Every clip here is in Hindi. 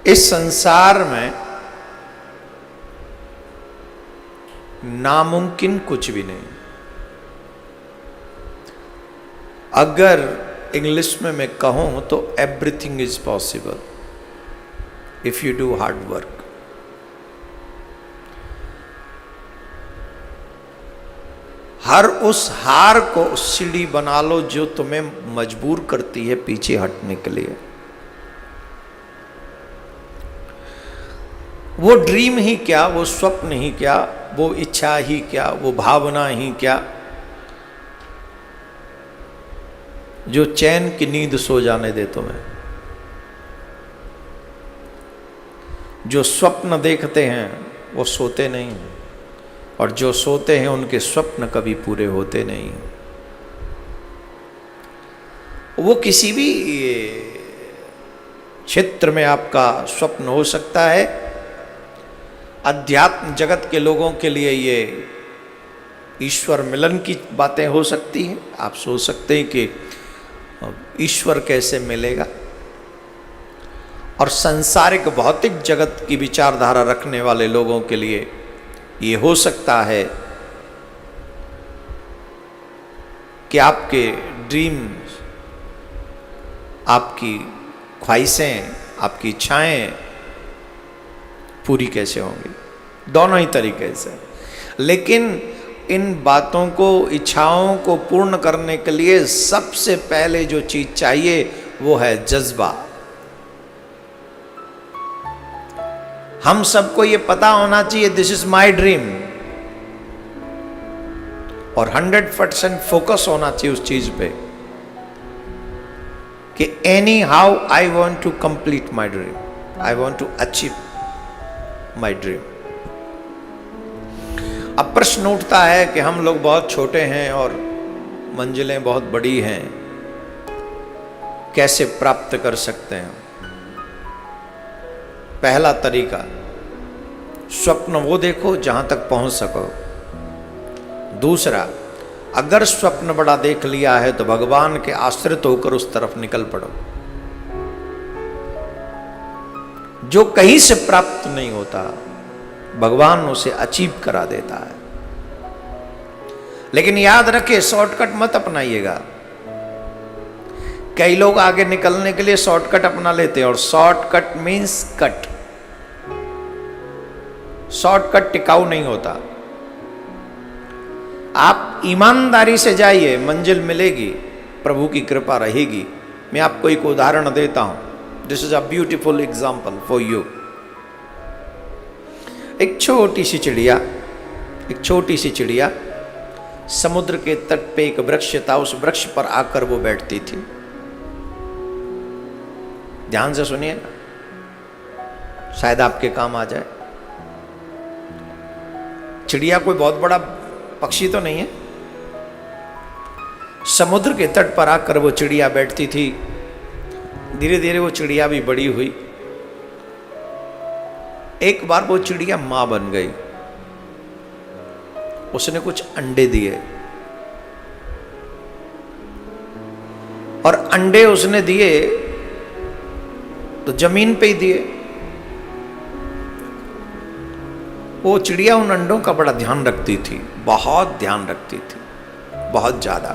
इस संसार में नामुमकिन कुछ भी नहीं। अगर इंग्लिश में मैं कहूं तो everything is possible if you do hard work. हर उस हार को सीढ़ी बना लो जो तुम्हें मजबूर करती है पीछे हटने के लिए। वो ड्रीम ही क्या, वो स्वप्न ही क्या, वो इच्छा ही क्या, वो भावना ही क्या जो चैन की नींद सो जाने दे तुम्हें। जो स्वप्न देखते हैं वो सोते नहीं, और जो सोते हैं उनके स्वप्न कभी पूरे होते नहीं। वो किसी भी क्षेत्र में आपका स्वप्न हो सकता है। अध्यात्म जगत के लोगों के लिए ये ईश्वर मिलन की बातें हो सकती हैं। आप सोच सकते हैं कि ईश्वर कैसे मिलेगा। और सांसारिक भौतिक जगत की विचारधारा रखने वाले लोगों के लिए ये हो सकता है कि आपके ड्रीम्स, आपकी ख्वाहिशें, आपकी इच्छाएं पूरी कैसे होंगी, दोनों ही तरीके से। लेकिन इन बातों को, इच्छाओं को पूर्ण करने के लिए सबसे पहले जो चीज चाहिए वो है जज्बा। हम सबको ये पता होना चाहिए दिस इज माई ड्रीम, और 100% फोकस होना चाहिए उस चीज पे कि anyhow I want to complete my dream, I want to achieve my dream. अब प्रश्न उठता है कि हम लोग बहुत छोटे हैं और मंजिलें बहुत बड़ी हैं, कैसे प्राप्त कर सकते हैं? पहला तरीका, स्वप्न वो देखो जहां तक पहुंच सको। दूसरा, अगर स्वप्न बड़ा देख लिया है तो भगवान के आश्रित होकर उस तरफ निकल पड़ो। जो कहीं से प्राप्त नहीं होता भगवान उसे अचीव करा देता है। लेकिन याद रखे, शॉर्टकट मत अपनाइएगा। कई लोग आगे निकलने के लिए शॉर्टकट अपना लेते हैं, और शॉर्टकट मीन्स कट। शॉर्टकट टिकाऊ नहीं होता। आप ईमानदारी से जाइए, मंजिल मिलेगी, प्रभु की कृपा रहेगी। मैं आपको एक उदाहरण देता हूं। This is a beautiful example for you. एक छोटी सी चिड़िया समुद्र के तट पे एक वृक्ष था, उस वृक्ष पर आकर वो बैठती थी। ध्यान से सुनिए, शायद आपके काम आ जाए। चिड़िया कोई बहुत बड़ा पक्षी तो नहीं है। समुद्र के तट पर आकर वो चिड़िया बैठती थी। धीरे धीरे वो चिड़िया भी बड़ी हुई। एक बार वो चिड़िया मां बन गई। उसने कुछ अंडे दिए, और अंडे उसने दिए तो जमीन पे ही दिए। वो चिड़िया उन अंडों का बड़ा ध्यान रखती थी, बहुत ध्यान रखती थी, बहुत ज्यादा।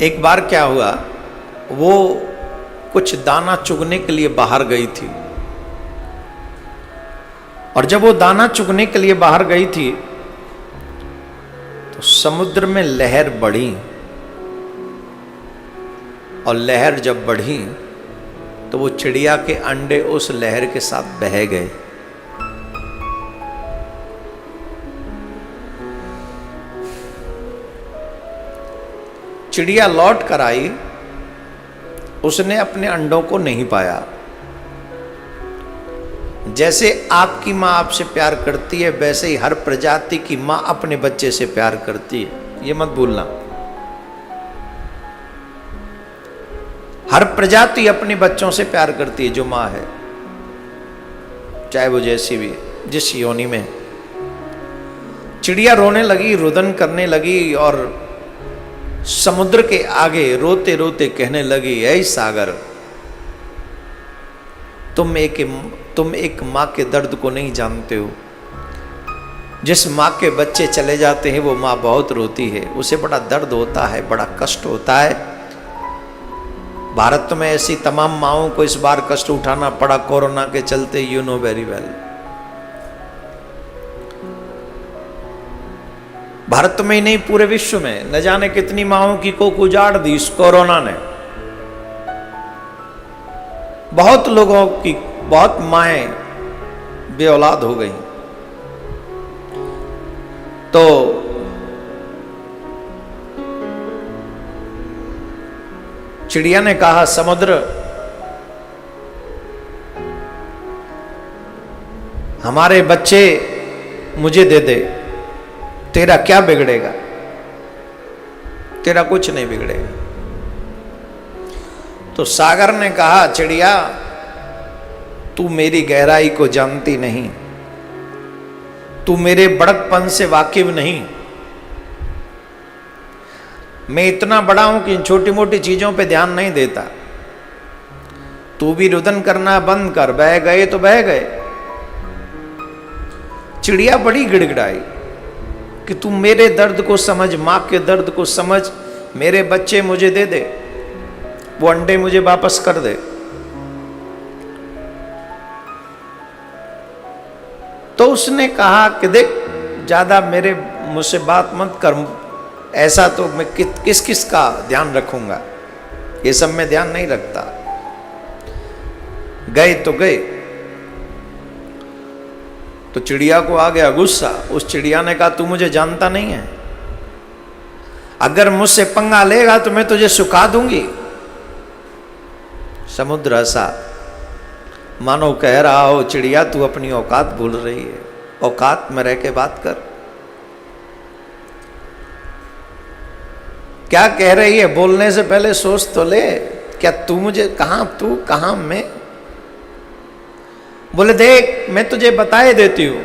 एक बार क्या हुआ, वो कुछ दाना चुगने के लिए बाहर गई थी, और जब वो दाना चुगने के लिए बाहर गई थी तो समुद्र में लहर बढ़ी, और लहर जब बढ़ी तो वो चिड़िया के अंडे उस लहर के साथ बह गए। चिड़िया लौट कर आई, उसने अपने अंडों को नहीं पाया। जैसे आपकी मां आपसे प्यार करती है, वैसे ही हर प्रजाति की मां अपने बच्चे से प्यार करती है, ये मत भूलना। हर प्रजाति अपने बच्चों से प्यार करती है, जो मां है, चाहे वो जैसी भी, जिस योनि में है। चिड़िया रोने लगी, रुदन करने लगी, और समुद्र के आगे रोते रोते कहने लगी, ऐ सागर, तुम एक माँ के दर्द को नहीं जानते हो। जिस माँ के बच्चे चले जाते हैं वो माँ बहुत रोती है, उसे बड़ा दर्द होता है, बड़ा कष्ट होता है। भारत में ऐसी तमाम माँओं को इस बार कष्ट उठाना पड़ा कोरोना के चलते, you know very well. Bharat में ही नहीं पूरे विश्व में न जाने कितनी माँओं की कोख उजाड़ दी इस कोरोना ने। बहुत लोगों की, बहुत माएं बे औलाद हो गई। तो चिड़िया ने कहा, समुद्र हमारे बच्चे मुझे दे दे, तेरा क्या बिगड़ेगा, तेरा कुछ नहीं बिगड़ेगा। तो सागर ने कहा, चिड़िया तू मेरी गहराई को जानती नहीं, तू मेरे बड़कपन से वाकिफ नहीं। मैं इतना बड़ा हूं कि इन छोटी मोटी चीजों पे ध्यान नहीं देता। तू भी रुदन करना बंद कर, बह गए तो बह गए। चिड़िया बड़ी गिड़गिड़ाई कि तू मेरे दर्द को समझ, मां के दर्द को समझ, मेरे बच्चे मुझे दे दे, वो अंडे मुझे वापस कर दे। तो उसने कहा कि देख, ज्यादा मेरे मुझसे बात मत कर, ऐसा तो मैं किस किस का ध्यान रखूंगा, ये सब मैं ध्यान नहीं रखता। गए तो गए। तो चिड़िया को आ गया गुस्सा। उस चिड़िया ने कहा, तू मुझे जानता नहीं है, अगर मुझसे पंगा लेगा तो मैं तुझे सुखा दूंगी। समुद्र हंसा, मानो कह रहा हो, चिड़िया तू अपनी औकात भूल रही है, औकात में रह के बात कर। क्या कह रही है, बोलने से पहले सोच तो ले। क्या तू मुझे, कहां तू कहां मैं? बोले देख, मैं तुझे बताए देती हूं,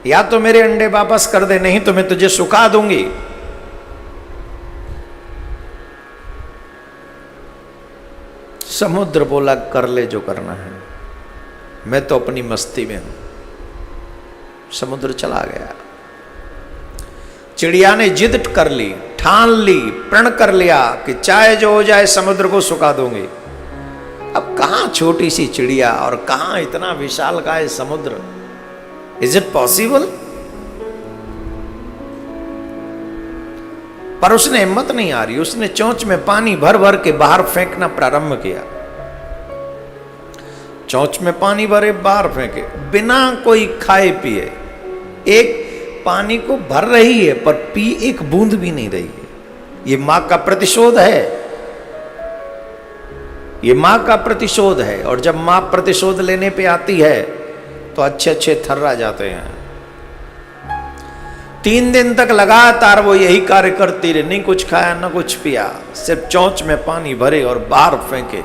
या तो मेरे अंडे वापस कर दे, नहीं तो मैं तुझे सुखा दूंगी। समुद्र बोला, कर ले जो करना है, मैं तो अपनी मस्ती में हूं। समुद्र चला गया। चिड़िया ने जिद कर ली, ठान ली, प्रण कर लिया कि चाहे जो हो जाए समुद्र को सुखा दूंगी। अब कहां छोटी सी चिड़िया और कहां इतना विशाल का है समुद्र? Is it possible? पर उसने हिम्मत नहीं आ रही, उसने चोंच में पानी भर भर के बाहर फेंकना प्रारंभ किया। चोंच में पानी भरे बाहर फेंके, बिना कोई खाए पिए। एक पानी को भर रही है पर पी एक बूंद भी नहीं रही है। ये मां का प्रतिशोध है, ये मां का प्रतिशोध है। और जब मां प्रतिशोध लेने पे आती है तो अच्छे अच्छे थर्रा जाते हैं। 3 दिन तक लगातार वो यही कार्य करती रही, नहीं कुछ खाया ना कुछ पिया, सिर्फ चोंच में पानी भरे और बाहर फेंके,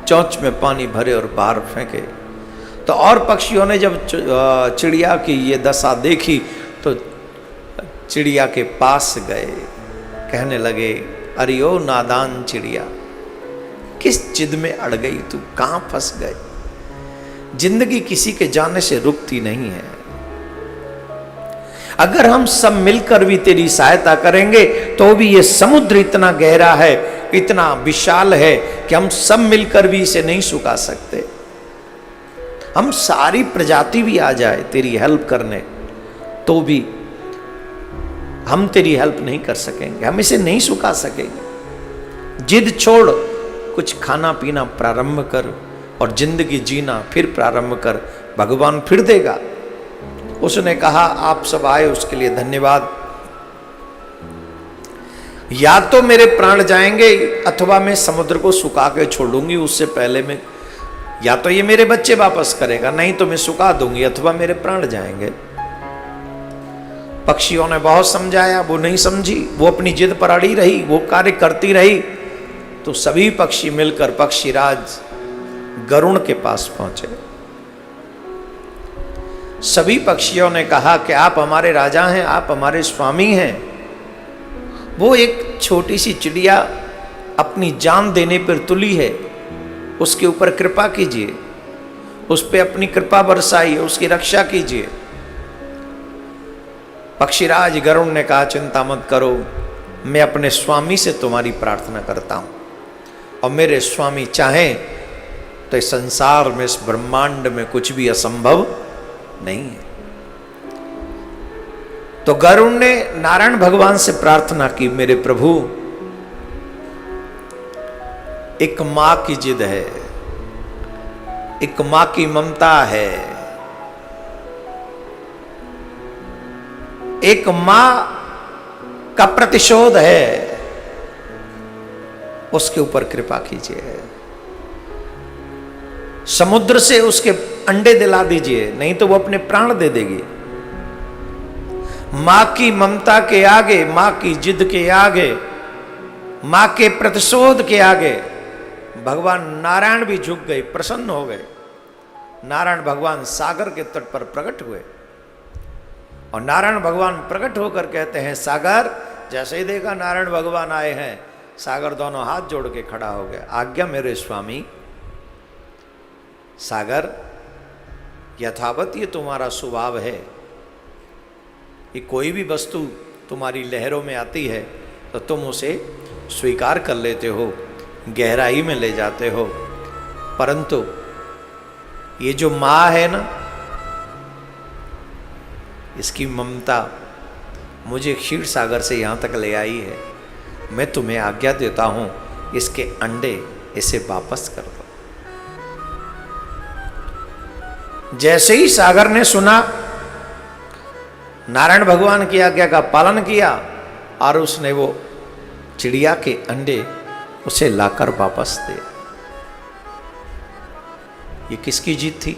चोंच में पानी भरे और बाहर फेंके। तो और पक्षियों ने जब चिड़िया की ये दशा देखी तो चिड़िया के पास गए, कहने लगे, अरे ओ नादान चिड़िया, किस जिद में अड़ गई तू, कहां फंस गए? जिंदगी किसी के जाने से रुकती नहीं है। अगर हम सब मिलकर भी तेरी सहायता करेंगे तो भी ये समुद्र इतना गहरा है, इतना विशाल है कि हम सब मिलकर भी इसे नहीं सुखा सकते। हम सारी प्रजाति भी आ जाए तेरी हेल्प करने तो भी हम तेरी हेल्प नहीं कर सकेंगे, हम इसे नहीं सुखा सकेंगे। जिद छोड़, कुछ खाना पीना प्रारंभ कर और जिंदगी जीना फिर प्रारंभ कर, भगवान फिर देगा। उसने कहा, आप सब आए उसके लिए धन्यवाद। या तो मेरे प्राण जाएंगे अथवा मैं समुद्र को सुखा के छोड़ूंगी, उससे पहले मैं, या तो ये मेरे बच्चे वापस करेगा, नहीं तो मैं सुखा दूंगी अथवा मेरे प्राण जाएंगे। पक्षियों ने बहुत समझाया, वो नहीं समझी, वो अपनी जिद पर अड़ी रही, वो कार्य करती रही। तो सभी पक्षी मिलकर पक्षीराज गरुड़ के पास पहुंचे। सभी पक्षियों ने कहा कि आप हमारे राजा हैं, आप हमारे स्वामी हैं। वो एक छोटी सी चिड़िया अपनी जान देने पर तुली है, उसके ऊपर कृपा कीजिए, उस पर अपनी कृपा बरसाइए, उसकी रक्षा कीजिए। पक्षीराज गरुड़ ने कहा चिंता मत करो, मैं अपने स्वामी से तुम्हारी प्रार्थना करता हूं, और मेरे स्वामी चाहें तो इस संसार में, इस ब्रह्मांड में कुछ भी असंभव नहीं है। तो गरुड़ ने नारायण भगवान से प्रार्थना की, मेरे प्रभु एक मां की जिद है, एक मां की ममता है, एक मां का प्रतिशोध है, उसके ऊपर कृपा कीजिए। समुद्र से उसके अंडे दिला दीजिए, नहीं तो वो अपने प्राण दे देगी। मां की ममता के आगे, मां की जिद के आगे, मां के प्रतिशोध के आगे भगवान नारायण भी झुक गए, प्रसन्न हो गए। नारायण भगवान सागर के तट पर प्रकट हुए, और नारायण भगवान प्रकट होकर कहते हैं, सागर, जैसे ही देखा नारायण भगवान आए हैं, सागर दोनों हाथ जोड़ के खड़ा हो गया। आज्ञा मेरे स्वामी। सागर, यथावत ये तुम्हारा स्वभाव है कि कोई भी वस्तु तुम्हारी लहरों में आती है तो तुम उसे स्वीकार कर लेते हो, गहराई में ले जाते हो, परंतु ये जो माँ है ना, इसकी ममता मुझे क्षीर सागर से यहाँ तक ले आई है। मैं तुम्हें आज्ञा देता हूँ, इसके अंडे इसे वापस कर दो। जैसे ही सागर ने सुना, नारायण भगवान की आज्ञा का पालन किया, और उसने वो चिड़िया के अंडे उसे लाकर वापस दिए। ये किसकी जीत थी?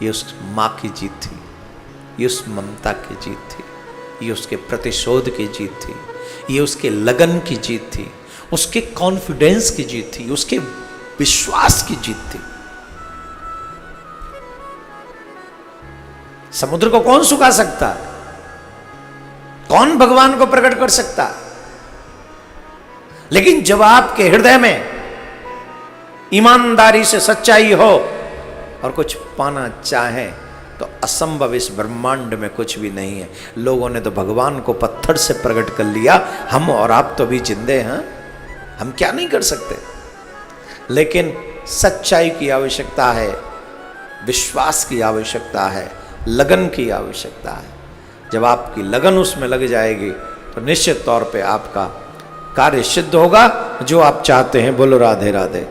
ये उस मां की जीत थी, ये उस ममता की जीत थी, ये उसके प्रतिशोध की जीत थी, ये उसके लगन की जीत थी, उसके कॉन्फिडेंस की जीत थी, उसके विश्वास की जीत थी। समुद्र को कौन सुखा सकता? कौन भगवान को प्रकट कर सकता? लेकिन जब आपके हृदय में ईमानदारी से सच्चाई हो और कुछ पाना चाहे, तो असंभव इस ब्रह्मांड में कुछ भी नहीं है। लोगों ने तो भगवान को पत्थर से प्रकट कर लिया, हम और आप तो भी जिंदे हैं, हम क्या नहीं कर सकते? लेकिन सच्चाई की आवश्यकता है, विश्वास की आवश्यकता है, लगन की आवश्यकता है। जब आपकी लगन उसमें लग जाएगी तो निश्चित तौर पे आपका कार्य सिद्ध होगा, जो आप चाहते हैं। बोलो राधे राधे।